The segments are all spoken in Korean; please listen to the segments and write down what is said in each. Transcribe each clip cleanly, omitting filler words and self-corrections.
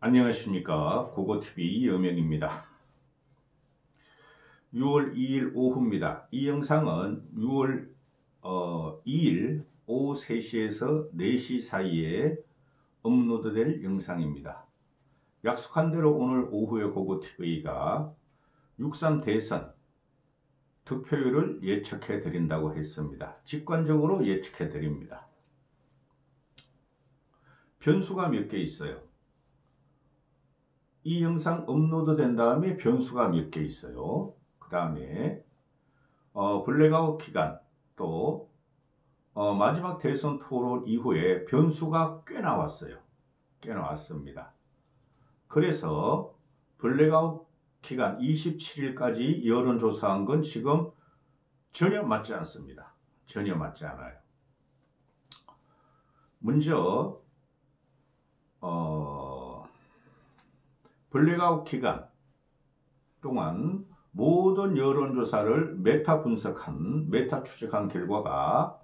안녕하십니까. 국어TV 여명입니다. 6월 2일 오후입니다. 이 영상은 6월 2일 오후 3시에서 4시 사이에 업로드될 영상입니다. 약속한 대로 오늘 오후에 국어TV가 6.3 대선 득표율을 예측해 드린다고 했습니다. 직관적으로 예측해 드립니다. 변수가 몇 개 있어요. 이 영상 업로드 된 다음에 변수가 몇 개 있어요. 그 다음에 블랙아웃 기간 또 마지막 대선 토론 이후에 변수가 꽤 나왔어요. 꽤 나왔습니다. 그래서 블랙아웃 기간 27일까지 여론조사한 건 지금 전혀 맞지 않습니다. 전혀 맞지 않아요. 먼저 블랙아웃 기간 동안 모든 여론조사를 메타 분석한, 메타 추적한 결과가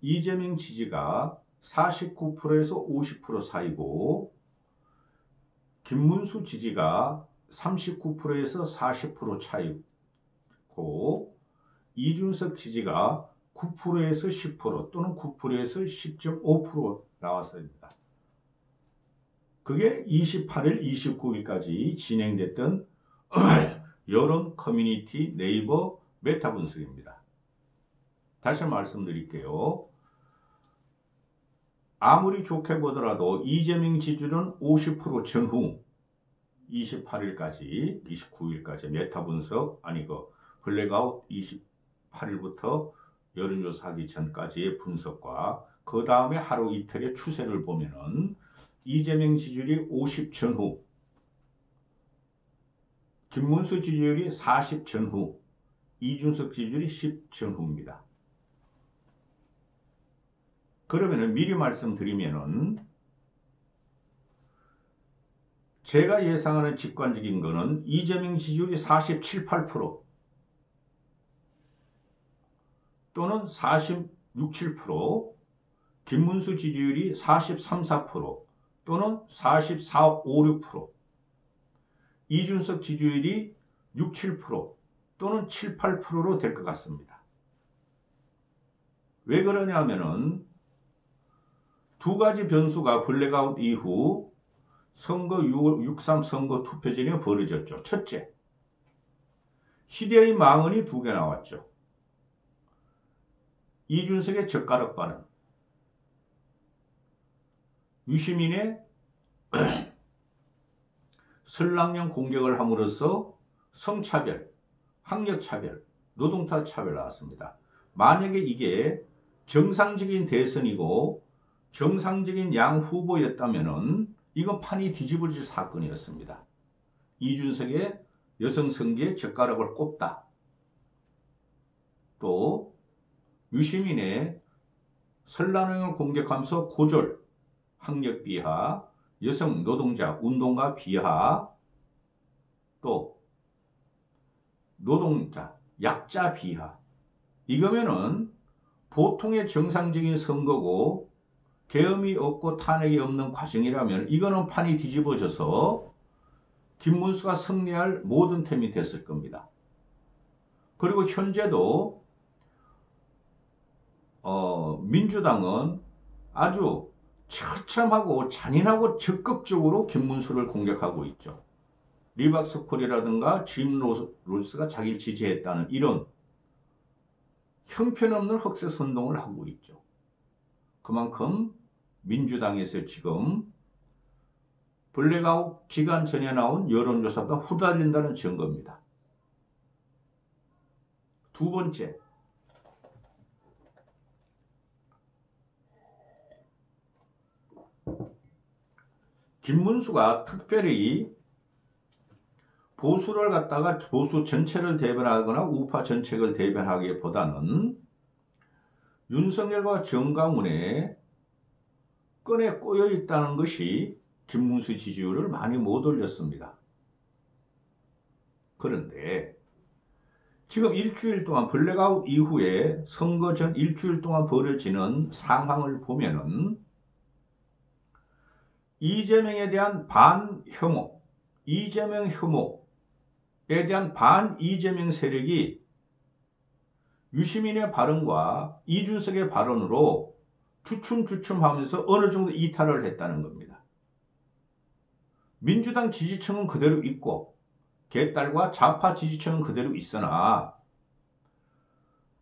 이재명 지지가 49%에서 50% 사이고 김문수 지지가 39%에서 40% 차이고 이준석 지지가 9%에서 10% 또는 9%에서 10.5% 나왔습니다. 그게 28일, 29일까지 진행됐던 여론 커뮤니티 네이버 메타 분석입니다. 다시 말씀드릴게요. 아무리 좋게 보더라도 이재명 지지율은 50% 전후 28일까지, 29일까지 메타 분석, 블랙아웃 28일부터 여론조사하기 전까지의 분석과 그 다음에 하루 이틀의 추세를 보면은 이재명 지지율이 50 전후, 김문수 지지율이 40 전후, 이준석 지지율이 10 전후입니다. 그러면은 미리 말씀드리면은 제가 예상하는 직관적인 거는 이재명 지지율이 47, 8% 또는 46, 7%, 김문수 지지율이 43, 4% 또는 44, 5, 6%, 이준석 지지율이 6, 7% 또는 7, 8%로 될 것 같습니다. 왜 그러냐면은 두 가지 변수가 블랙아웃 이후 선거 6.3 선거 투표전이 벌어졌죠. 첫째, 희대의 망언이 두 개 나왔죠. 이준석의 젓가락 발언, 유시민의 설랑령 공격을 함으로써 성차별, 학력차별, 노동타차별 나왔습니다. 만약에 이게 정상적인 대선이고 정상적인 양 후보였다면 이건 판이 뒤집어질 사건이었습니다. 이준석의 여성성기에 젓가락을 꼽다. 또 유시민의 설랑령을 공격하면서 고졸, 학력 비하, 여성 노동자, 운동가 비하, 또 노동자, 약자 비하. 이거면은 보통의 정상적인 선거고 계엄이 없고 탄핵이 없는 과정이라면 이거는 판이 뒤집어져서 김문수가 승리할 모든 템이 됐을 겁니다. 그리고 현재도 민주당은 아주 처참하고 잔인하고 적극적으로 김문수를 공격하고 있죠. 리박스콜이라든가 짐 로스가 자기를 지지했다는 이런 형편없는 흑색선동을 하고 있죠. 그만큼 민주당에서 지금 블랙아웃 기간 전에 나온 여론조사보다 후달린다는 증거입니다. 두 번째, 김문수가 특별히 보수를 갖다가 보수 전체를 대변하거나 우파 정책을 대변하기보다는 윤석열과 정강훈의 끈에 꼬여 있다는 것이 김문수 지지율을 많이 못 올렸습니다. 그런데 지금 일주일 동안 블랙아웃 이후에 선거 전 일주일 동안 벌어지는 상황을 보면은 이재명에 대한 반혐오, 이재명 혐오에 대한 반이재명 세력이 유시민의 발언과 이준석의 발언으로 주춤주춤하면서 어느 정도 이탈을 했다는 겁니다. 민주당 지지층은 그대로 있고 개딸과 좌파 지지층은 그대로 있으나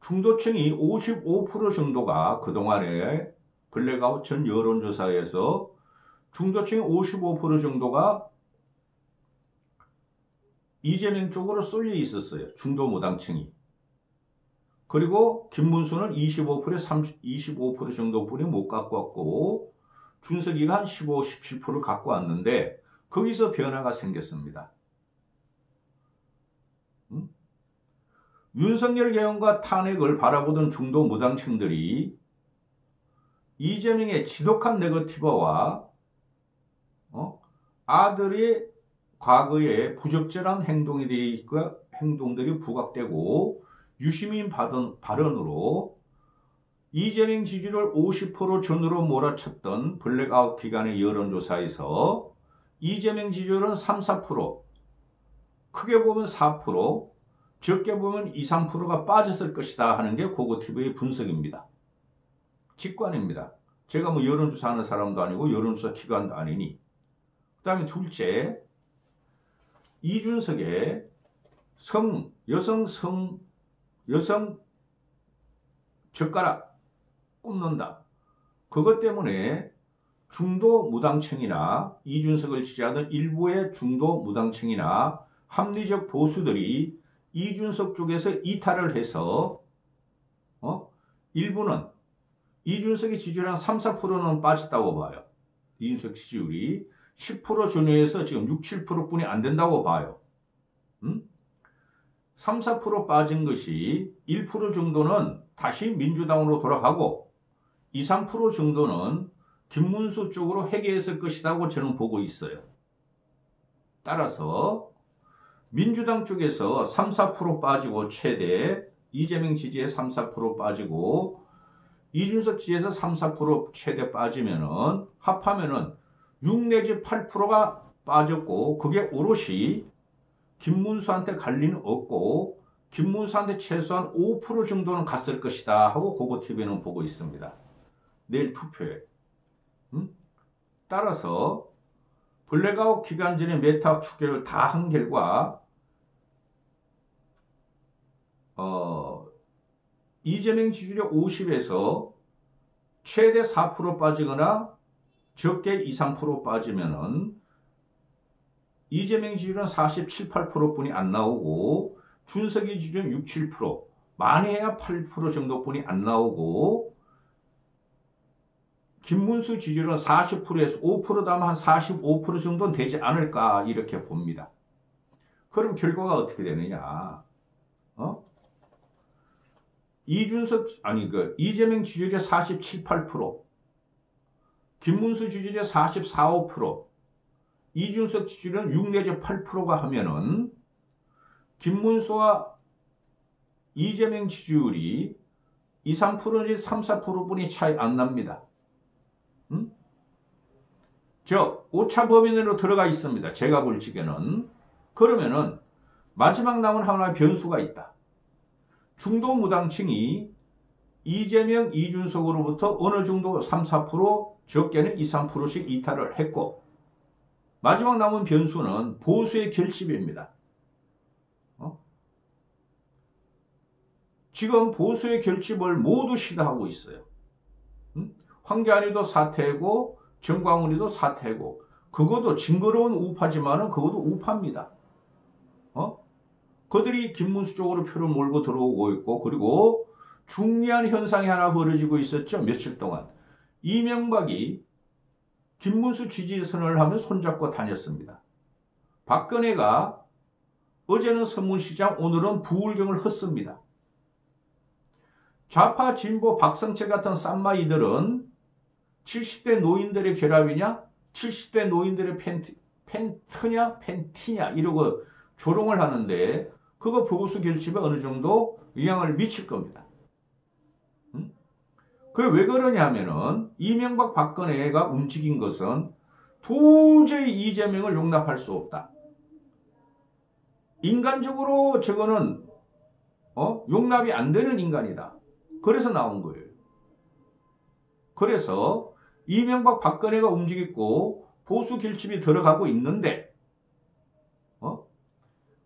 중도층이 55% 정도가 그동안에 블랙아웃 전 여론조사에서 중도층의 55% 정도가 이재명 쪽으로 쏠려 있었어요. 중도 무당층이. 그리고 김문수는 25% 정도뿐이 못 갖고 왔고 준석이가 한 15, 17% 갖고 왔는데 거기서 변화가 생겼습니다. 윤석열 개헌과 탄핵을 바라보던 중도 무당층들이 이재명의 지독한 네거티브와 아들의 과거에 부적절한 행동들이 부각되고 유시민 발언으로 이재명 지지율을 50% 전으로 몰아쳤던 블랙아웃 기간의 여론조사에서 이재명 지지율은 3, 4%, 크게 보면 4%, 적게 보면 2, 3%가 빠졌을 것이다 하는 게 고고TV의 분석입니다. 직관입니다. 제가 뭐 여론조사 하는 사람도 아니고 여론조사 기관도 아니니. 그 다음에 둘째, 이준석의 여성 젓가락 꼽는다. 그것 때문에 중도 무당층이나 이준석을 지지하던 일부의 중도 무당층이나 합리적 보수들이 이준석 쪽에서 이탈을 해서 일부는 이준석의 지지율 한 3, 4%는 빠졌다고 봐요. 이준석 지지율이 10% 전후에서 지금 6, 7%뿐이 안 된다고 봐요. 3, 4% 빠진 것이 1% 정도는 다시 민주당으로 돌아가고 2, 3% 정도는 김문수 쪽으로 회귀했을 것이라고 저는 보고 있어요. 따라서 민주당 쪽에서 3, 4% 빠지고 최대 이재명 지지에 3, 4% 빠지고 이준석 지지에서 3, 4% 최대 빠지면은 합하면은 6 내지 8%가 빠졌고 그게 오롯이 김문수한테 갈 리는 없고 김문수한테 최소한 5% 정도는 갔을 것이다 하고 고고TV는 보고 있습니다. 내일 투표에. 따라서 블랙아웃 기간 전에 메타 추계를 다 한 결과 이재명 지지율이 50에서 최대 4% 빠지거나 적게 2, 3% 빠지면은 이재명 지지율은 47, 8%뿐이 안 나오고 준석이 지지율은 6, 7%, 많이 해야 8% 정도뿐이 안 나오고 김문수 지지율은 40%에서 5% 다음 한 45% 정도는 되지 않을까 이렇게 봅니다. 그럼 결과가 어떻게 되느냐? 이재명 지지율이 47, 8%, 김문수 지지율이 44, 5%, 이준석 지지율은 6 내지 8%가 하면은 김문수와 이재명 지지율이 2, 3% 내지 3, 4%뿐이 차이 안 납니다. 즉 오차 범위 내로 들어가 있습니다. 제가 볼 적에는. 그러면은 마지막 남은 하나의 변수가 있다. 중도 무당층이 이재명, 이준석으로부터 어느 정도 3, 4% 적게는 2, 3%씩 이탈을 했고 마지막 남은 변수는 보수의 결집입니다. 지금 보수의 결집을 모두 시도하고 있어요. 황교안이도 사퇴고 정광훈이도 사퇴고 그것도 징그러운 우파지만은 그것도 우파입니다. 그들이 김문수 쪽으로 표를 몰고 들어오고 있고 그리고 중요한 현상이 하나 벌어지고 있었죠. 며칠 동안. 이명박이 김문수 지지선을 하며 손잡고 다녔습니다. 박근혜가 어제는 서문시장 오늘은 부울경을 텄습니다. 좌파 진보 박성철 같은 쌈마이들은 70대 노인들의 결합이냐 70대 노인들의 팬티냐 이러고 조롱을 하는데 그거 보수 결집에 어느 정도 영향을 미칠 겁니다. 그게 왜 그러냐면은 이명박 박근혜가 움직인 것은 도저히 이재명을 용납할 수 없다. 인간적으로 저거는 용납이 안 되는 인간이다. 그래서 나온 거예요. 그래서 이명박 박근혜가 움직이고 보수 결집이 들어가고 있는데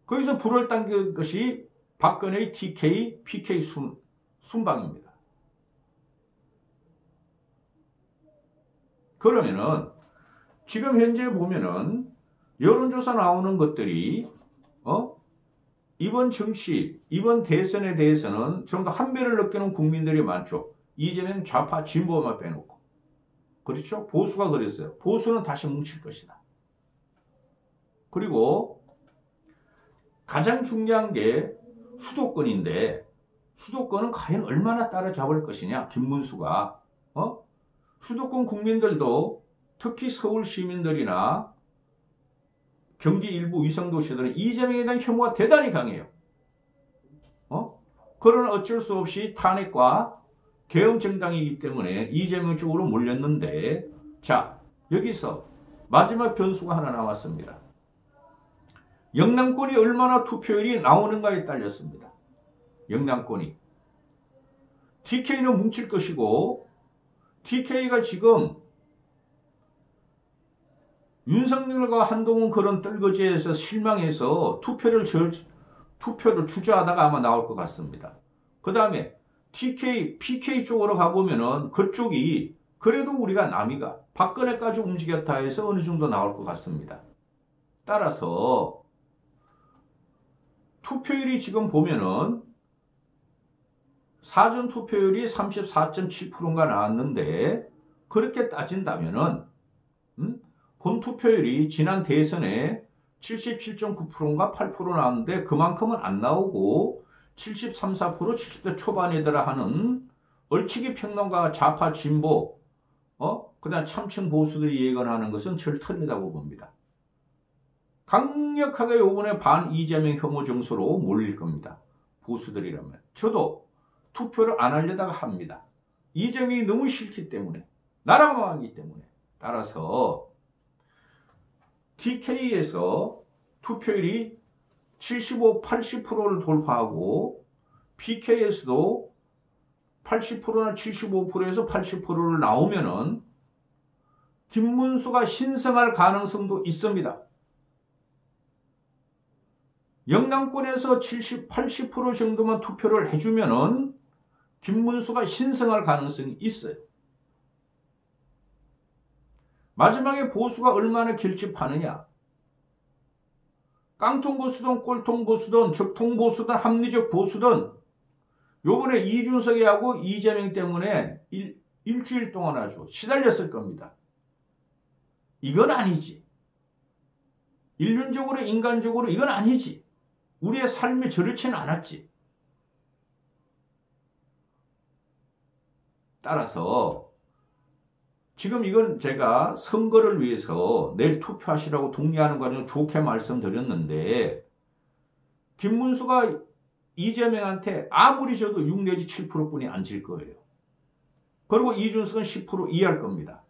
거기서 불을 당긴 것이 박근혜의 TK, PK 순방입니다. 그러면은 지금 현재 보면은 여론조사 나오는 것들이 이번 정치, 이번 대선에 대해서는 좀 더 한배를 느끼는 국민들이 많죠. 이재명 좌파 진보만 빼놓고. 그렇죠? 보수가 그랬어요. 보수는 다시 뭉칠 것이다. 그리고 가장 중요한 게 수도권인데 수도권은 과연 얼마나 따라잡을 것이냐. 김문수가 수도권 국민들도 특히 서울 시민들이나 경기 일부 위성도시들은 이재명에 대한 혐오가 대단히 강해요. 그러나 어쩔 수 없이 탄핵과 계엄 정당이기 때문에 이재명 쪽으로 몰렸는데, 자, 여기서 마지막 변수가 하나 남았습니다. 영남권이 얼마나 투표율이 나오는가에 딸렸습니다. 영남권이. TK는 뭉칠 것이고, TK가 지금 윤석열과 한동훈 그런 떨거지에서 실망해서 투표를 주저하다가 아마 나올 것 같습니다. 그 다음에 TK, PK 쪽으로 가보면은 그쪽이 그래도 우리가 남이가 박근혜까지 움직였다 해서 어느 정도 나올 것 같습니다. 따라서 투표율이 지금 보면은 사전 투표율이 34.7%인가 나왔는데 그렇게 따진다면은 본 투표율이 지난 대선에 77.9%인가 8% 나왔는데 그만큼은 안 나오고 73, 4%, 70대 초반이더라 하는 얼치기 평론가 좌파 진보 그다음 참칭 보수들이 예견하는 것은 절털리다고 봅니다. 강력하게 요번에 반 이재명 혐오 정서로 몰릴 겁니다. 보수들이라면. 저도 투표를 안 하려다가 합니다. 이재명이 너무 싫기 때문에. 나라가 망하기 때문에. 따라서 TK에서 투표율이 75, 80%를 돌파하고 PK에서도 80%나 75%에서 80%를 나오면은 김문수가 신성할 가능성도 있습니다. 영남권에서 70, 80% 정도만 투표를 해주면은 김문수가 신성할 가능성이 있어요. 마지막에 보수가 얼마나 결집하느냐. 깡통 보수든 꼴통 보수든 적통 보수든 합리적 보수든 요번에 이준석이하고 이재명 때문에 일주일 동안 아주 시달렸을 겁니다. 이건 아니지. 인륜적으로 인간적으로 이건 아니지. 우리의 삶이 저렇지는 않았지. 따라서 지금 이건 제가 선거를 위해서 내일 투표하시라고 독려하는 과정을 좋게 말씀드렸는데 김문수가 이재명한테 아무리 져도 6 내지 7%뿐이 안 질 거예요. 그리고 이준석은 10% 이해할 겁니다.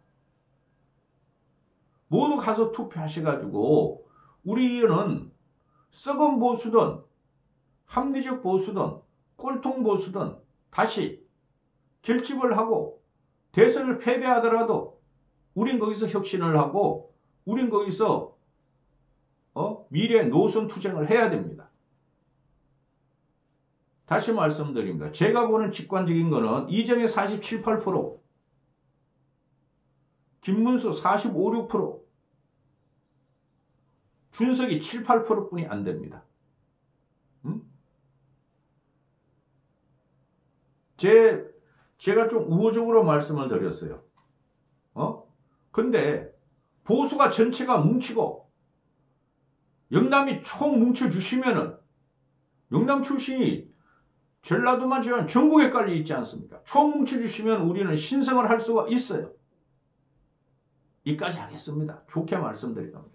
모두 가서 투표하셔가지고 우리는 썩은 보수든 합리적 보수든 꼴통 보수든 다시 결집을 하고 대선을 패배하더라도 우린 거기서 혁신을 하고 우린 거기서 미래 노선 투쟁을 해야 됩니다. 다시 말씀드립니다. 제가 보는 직관적인 거는 이재명 47, 8%, 김문수 45, 6%, 준석이 7, 8%뿐이 안 됩니다. 제가 좀 우호적으로 말씀을 드렸어요. 근데 보수가 전체가 뭉치고 영남이 총 뭉쳐주시면은 영남 출신이 전라도만 지금 전국에 깔려 있지 않습니까? 총 뭉쳐주시면 우리는 신성을 할 수가 있어요. 이까지 하겠습니다. 좋게 말씀드릴 겁니다.